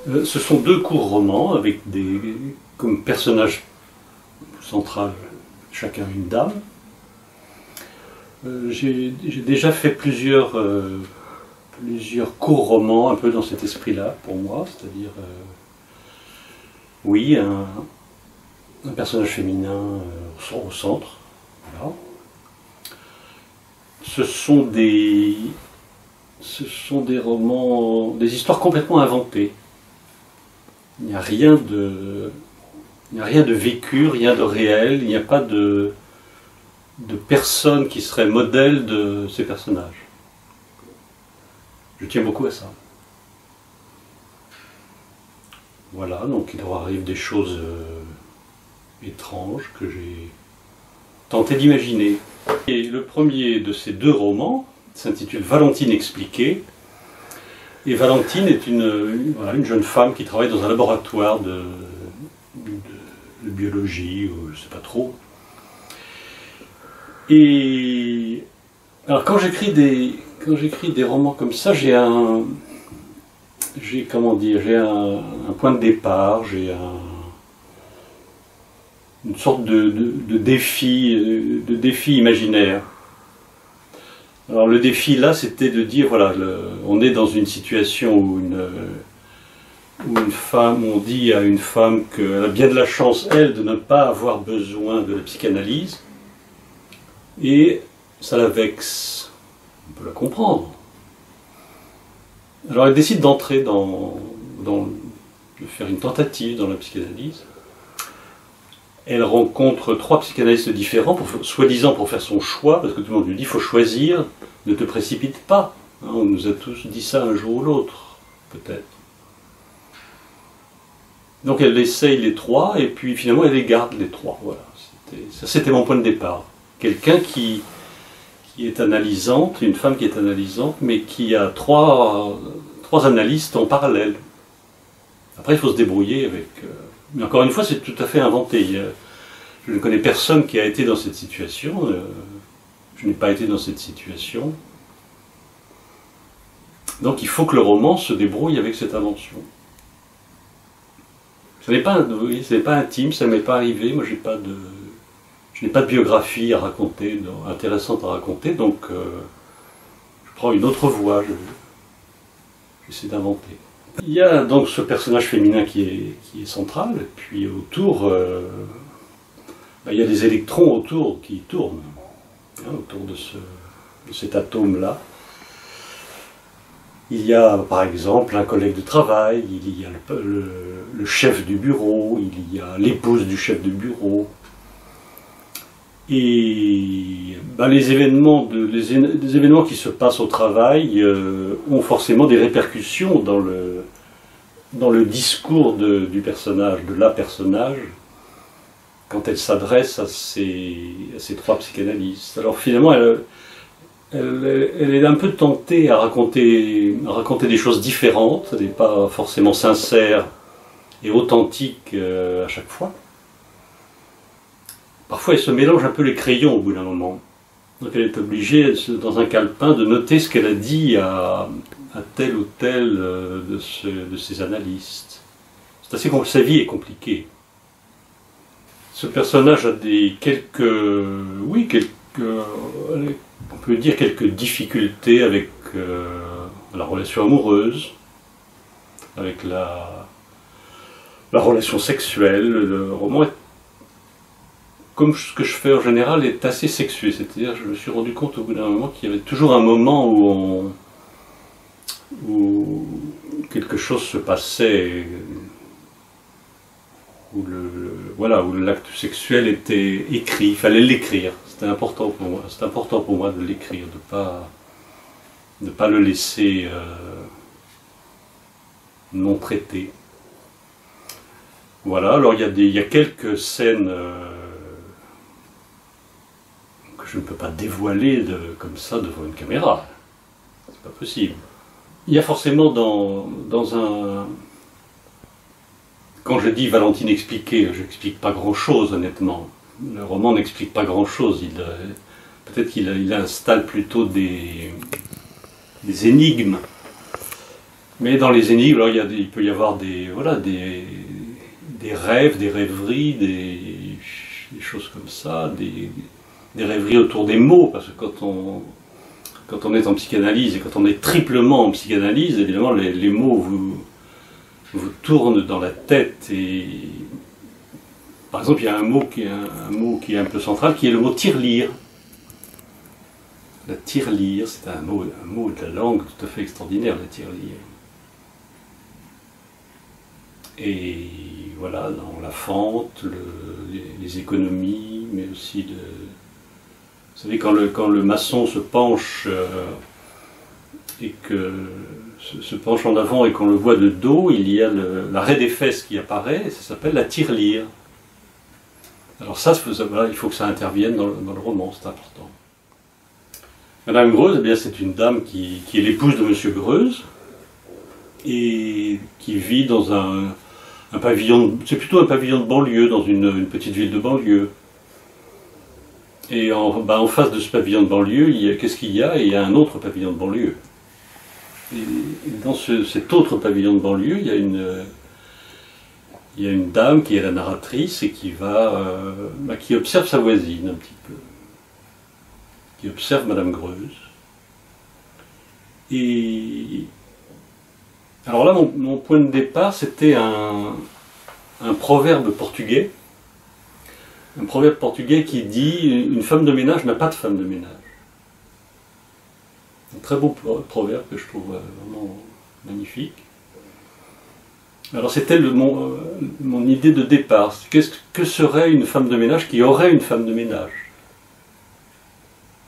Ce sont deux courts romans avec comme personnage central chacun une dame. J'ai déjà fait plusieurs courts romans un peu dans cet esprit-là pour moi, c'est-à-dire oui, un personnage féminin au centre. Voilà. Ce sont des romans, des histoires complètement inventées. Il n'y a rien de vécu, rien de réel, il n'y a pas de personne qui serait modèle de ces personnages. Je tiens beaucoup à ça. Voilà, donc il leur arrive des choses étranges que j'ai tenté d'imaginer. Et le premier de ces deux romans s'intitule Valentine expliquée. Et Valentine est une jeune femme qui travaille dans un laboratoire de biologie, je ne sais pas trop. Et alors quand j'écris des romans comme ça, j'ai un point de départ, j'ai une sorte de défi imaginaire. Alors le défi là, c'était de dire, voilà, on est dans une situation où une femme, on dit à une femme qu'elle a bien de la chance, elle, de ne pas avoir besoin de la psychanalyse, et ça la vexe. On peut la comprendre. Alors elle décide d'entrer de faire une tentative dans la psychanalyse. Elle rencontre 3 psychanalystes différents, soi-disant pour faire son choix, parce que tout le monde lui dit, il faut choisir, ne te précipite pas. Hein, on nous a tous dit ça un jour ou l'autre, peut-être. Donc elle essaye les 3, et puis finalement elle les garde les 3. Voilà. Ça c'était mon point de départ. Quelqu'un qui est analysante, une femme qui est analysante, mais qui a 3 analystes en parallèle. Après il faut se débrouiller avec... Mais encore une fois, c'est tout à fait inventé. Je ne connais personne qui a été dans cette situation. Je n'ai pas été dans cette situation. Donc il faut que le roman se débrouille avec cette invention. Ce n'est pas intime, ça ne m'est pas arrivé. Moi, je n'ai pas de biographie à raconter, intéressante à raconter, donc je prends une autre voie. J'essaie d'inventer. Il y a donc ce personnage féminin qui est central, et puis autour, il y a des électrons autour qui tournent, hein, autour de cet atome-là. Il y a par exemple un collègue de travail, il y a le chef du bureau, il y a l'épouse du chef du bureau. Et les événements qui se passent au travail ont forcément des répercussions dans le discours du personnage, de la personnage, quand elle s'adresse à ces 3 psychanalystes. Alors finalement, elle est un peu tentée à raconter des choses différentes, elle n'est pas forcément sincère et authentique à chaque fois. Parfois, elle se mélange un peu les crayons au bout d'un moment. Donc elle est obligée, dans un calepin, de noter ce qu'elle a dit à tel ou tel de ses analystes. Sa vie est compliquée. Ce personnage a on peut dire quelques difficultés avec la relation amoureuse, avec la relation sexuelle. Le roman est, comme ce que je fais en général, est assez sexué. C'est-à-dire, je me suis rendu compte au bout d'un moment qu'il y avait toujours un moment où quelque chose se passait, où l'acte sexuel était écrit, il fallait l'écrire. C'était important pour moi. C'est important pour moi de l'écrire, de pas le laisser non traité. Voilà. Alors il y a quelques scènes que je ne peux pas dévoiler comme ça devant une caméra. C'est pas possible. Il y a forcément dans un... Quand je dis Valentine expliquée, je n'explique pas grand-chose, honnêtement. Le roman n'explique pas grand-chose. Peut-être qu'il installe plutôt des énigmes. Mais dans les énigmes, alors, il peut y avoir des rêves, des rêveries, des choses comme ça, des rêveries autour des mots, parce que quand on est en psychanalyse et quand on est triplement en psychanalyse, évidemment les mots vous tournent dans la tête. Et par exemple, il y a un mot qui est un peu central, qui est le mot tirelire. La tirelire, c'est un mot de la langue tout à fait extraordinaire, la tirelire. Et voilà, dans la fente, les économies, mais aussi vous savez, quand le maçon se penche et que se penche en avant et qu'on le voit de dos, il y a l'arrêt des fesses qui apparaît, et ça s'appelle la tirelire. Alors ça, voilà, il faut que ça intervienne dans le roman, c'est important. Madame Greuze, eh bien, c'est une dame qui est l'épouse de Monsieur Greuze, et qui vit dans un pavillon, c'est plutôt un pavillon de banlieue, dans une petite ville de banlieue. Et en face de ce pavillon de banlieue, qu'est-ce qu'il y a? Il y a un autre pavillon de banlieue. Et dans cet autre pavillon de banlieue, il y a une dame qui est la narratrice et qui observe sa voisine un petit peu, qui observe Madame Greuze. Et alors là, mon point de départ, c'était un proverbe portugais. Un proverbe portugais qui dit « Une femme de ménage n'a pas de femme de ménage ». Un très beau proverbe que je trouve vraiment magnifique. Alors c'était mon idée de départ. Que serait une femme de ménage qui aurait une femme de ménage?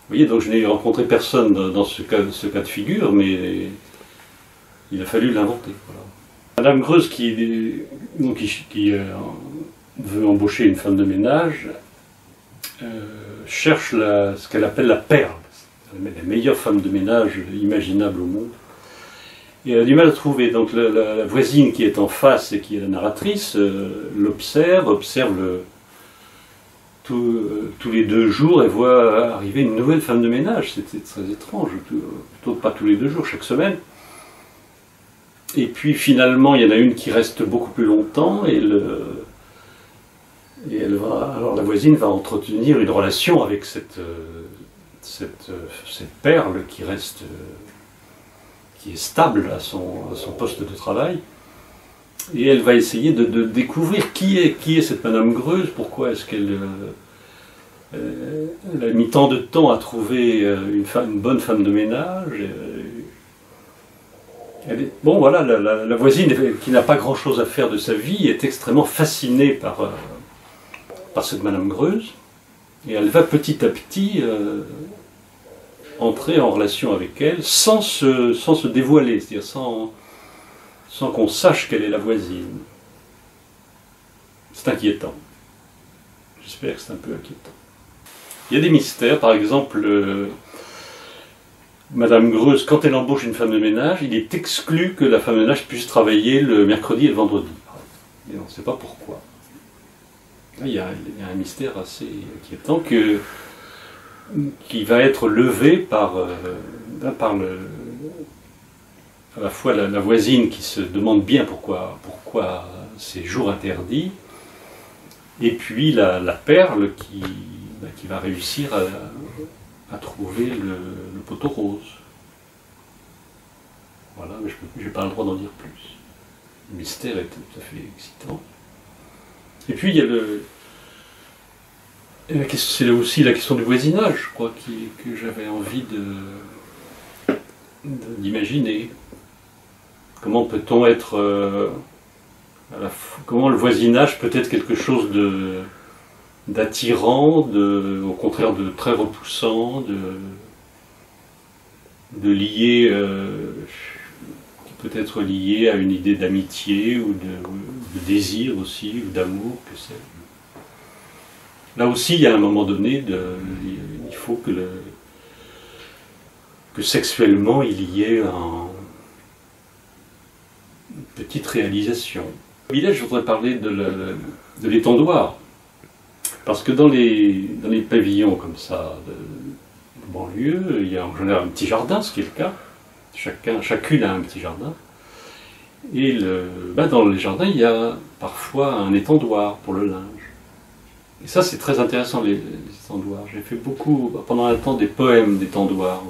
Vous voyez, donc je n'ai rencontré personne dans ce cas de figure, mais il a fallu l'inventer. Voilà. Madame Greuze qui veut embaucher une femme de ménage, cherche ce qu'elle appelle la perle, la meilleure femme de ménage imaginable au monde. Et elle a du mal à trouver. Donc la voisine qui est en face et qui est la narratrice observe tous les 2 jours, elle voit arriver une nouvelle femme de ménage. C'était très étrange, plutôt pas tous les 2 jours, chaque semaine. Et puis finalement, il y en a une qui reste beaucoup plus longtemps, alors la voisine va entretenir une relation avec cette perle qui est stable à son poste de travail, et elle va essayer de découvrir qui est cette Madame Greuze, pourquoi est-ce qu'elle a mis tant de temps à trouver une bonne femme de ménage. Bon voilà, la voisine qui n'a pas grand-chose à faire de sa vie est extrêmement fascinée par cette Madame Greuze, et elle va petit à petit entrer en relation avec elle sans se dévoiler, c'est-à-dire sans qu'on sache qu'elle est la voisine. C'est inquiétant. J'espère que c'est un peu inquiétant. Il y a des mystères, par exemple, Madame Greuze, quand elle embauche une femme de ménage, il est exclu que la femme de ménage puisse travailler le mercredi et le vendredi. Et on ne sait pas pourquoi. Il y a un mystère assez inquiétant qui va être levé par à la fois la voisine qui se demande bien pourquoi ces jours interdits, et puis la perle qui va réussir à trouver le poteau rose. Voilà, mais je n'ai pas le droit d'en dire plus. Le mystère est tout à fait excitant. Et puis il y a c'est aussi la question du voisinage, je crois, que j'avais envie d'imaginer. Comment peut-on être... comment le voisinage peut être quelque chose d'attirant, au contraire de très repoussant, de lié, qui peut être lié à une idée d'amitié ou de désir aussi, ou d'amour, que sais-je. Là aussi, il y a un moment donné, il faut que sexuellement il y ait une petite réalisation. Au village, je voudrais parler de l'étendoir. Parce que dans les pavillons comme ça, de banlieue, il y a en général un petit jardin, ce qui est le cas. Chacune a un petit jardin. Et dans les jardins, il y a parfois un étendoir pour le linge. Et ça, c'est très intéressant, les étendoirs. J'ai fait beaucoup, pendant un temps, des poèmes d'étendoirs.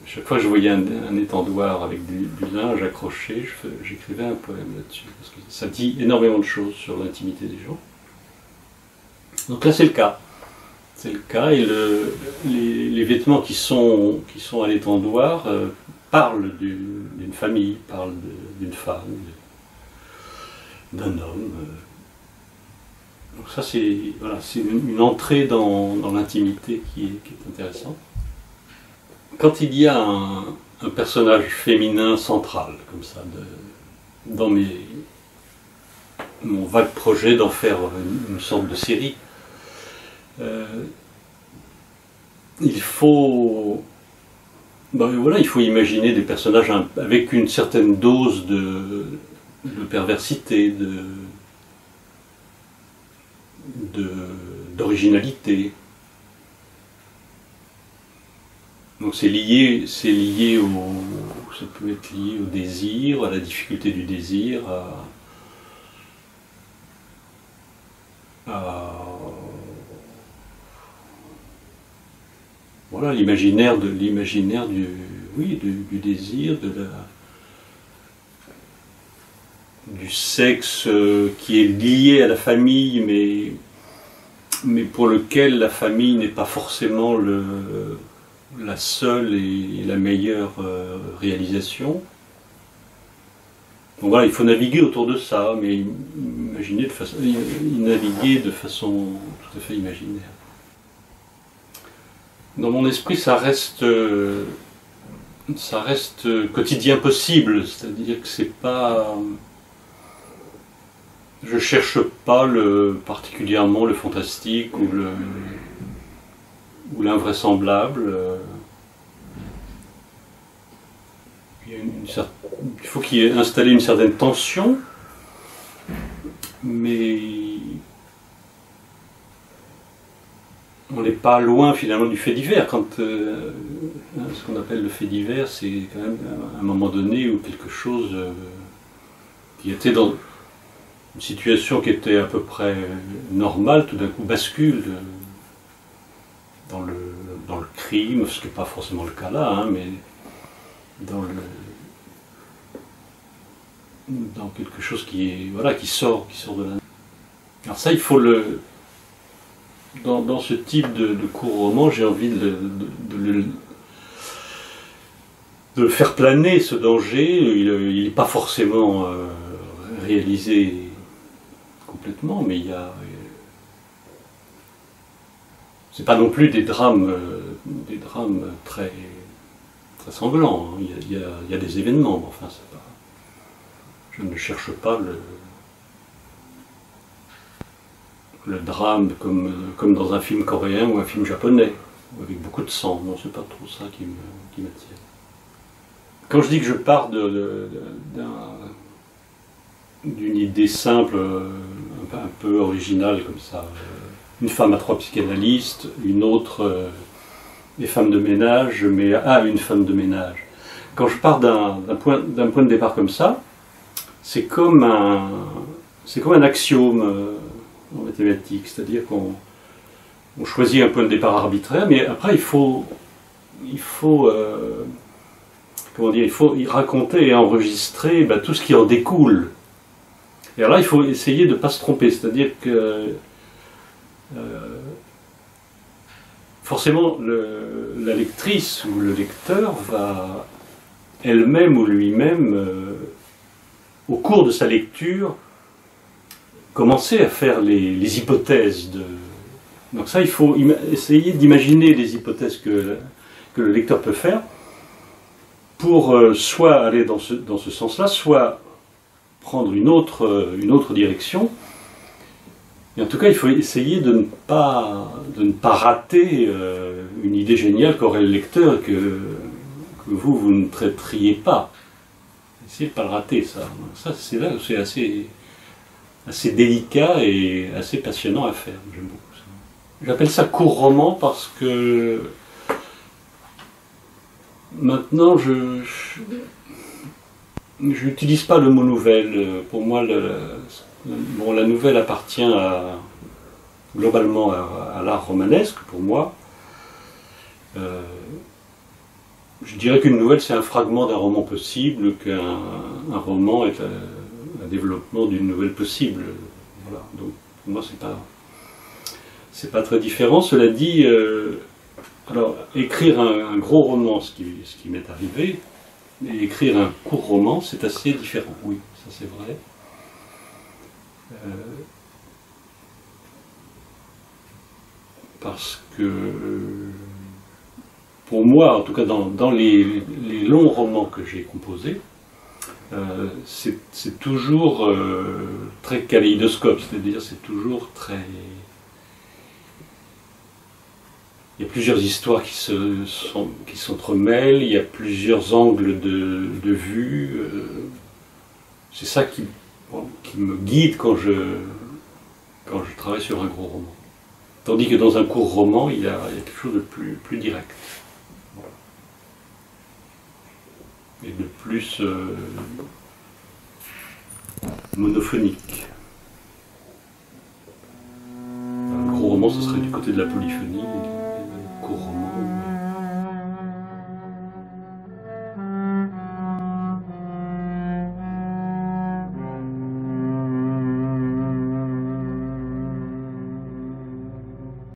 Chaque fois que je voyais un étendoir avec du linge accroché, j'écrivais un poème là-dessus. Parce que ça dit énormément de choses sur l'intimité des gens. Donc là, c'est le cas. C'est le cas, et les vêtements qui sont à l'étendoir parlent d'une famille, parlent d'une femme, d'un homme. Donc ça, c'est voilà, une entrée dans l'intimité qui est intéressante. Quand il y a un personnage féminin central, comme ça, dans mon vague projet d'en faire une sorte de série, il faut imaginer des personnages avec une certaine dose de perversité, d'originalité. Donc ça peut être lié au désir, à la difficulté du désir, voilà, l'imaginaire du désir, du sexe qui est lié à la famille, mais pour lequel la famille n'est pas forcément la seule et la meilleure réalisation. Donc voilà, il faut naviguer autour de ça, mais naviguer de façon tout à fait imaginaire. Dans mon esprit, ça reste quotidien possible, c'est-à-dire que c'est pas... Je cherche pas particulièrement le fantastique ou l'invraisemblable. Il faut qu'il y ait installé une certaine tension, mais on n'est pas loin finalement du fait divers. Ce qu'on appelle le fait divers, c'est quand même un moment donné où quelque chose qui était dans une situation qui était à peu près normale, tout d'un coup bascule dans le crime, ce qui n'est pas forcément le cas là, mais dans quelque chose qui sort de là. Alors ça, il faut dans ce type de court roman, j'ai envie de le faire planer, ce danger. Il n'est pas forcément réalisé complètement, mais c'est pas non plus des drames très sanglants. Il y a des événements, mais enfin, c'est pas. Je ne cherche pas le drame comme dans un film coréen ou un film japonais, avec beaucoup de sang. Non, c'est pas trop ça qui m'attire. Quand je dis que je pars d'une idée simple, un peu originale comme ça, une femme à 3 psychanalystes, une autre est femme de ménage, mais une femme de ménage. Quand je pars d'un point de départ comme ça, c'est comme un axiome en mathématiques, c'est-à-dire qu'on choisit un point de départ arbitraire, mais après il faut y raconter et enregistrer tout ce qui en découle. Et alors là, il faut essayer de ne pas se tromper, c'est-à-dire que forcément la lectrice ou le lecteur va elle-même ou lui-même, au cours de sa lecture, commencer à faire les hypothèses. Donc ça, il faut essayer d'imaginer les hypothèses que le lecteur peut faire pour soit aller dans ce sens-là, soit prendre une autre direction. Et en tout cas, il faut essayer de ne pas rater une idée géniale qu'aurait le lecteur et que vous ne traiteriez pas. Essayez de ne pas le rater, ça. Ça, c'est là où c'est assez délicat et assez passionnant à faire. J'aime beaucoup ça. J'appelle ça court roman parce que maintenant je n'utilise pas le mot nouvelle. Pour moi, bon, la nouvelle appartient globalement à l'art romanesque, pour moi. Je dirais qu'une nouvelle, c'est un fragment d'un roman possible, qu'un roman est un développement d'une nouvelle possible. Voilà. Donc, pour moi, c'est pas très différent. Cela dit, alors, écrire un gros roman, ce qui m'est arrivé, et écrire un court roman, c'est assez différent. Oui, ça c'est vrai. Parce que, pour moi, en tout cas dans les longs romans que j'ai composés, c'est toujours très kaléidoscope, c'est-à-dire c'est toujours très... Il y a plusieurs histoires qui s'entremêlent, il y a plusieurs angles de vue. C'est ça qui me guide quand je travaille sur un gros roman. Tandis que dans un court roman, il y a quelque chose de plus direct. Voilà. Et de plus monophonique. Un gros roman, ce serait du côté de la polyphonie.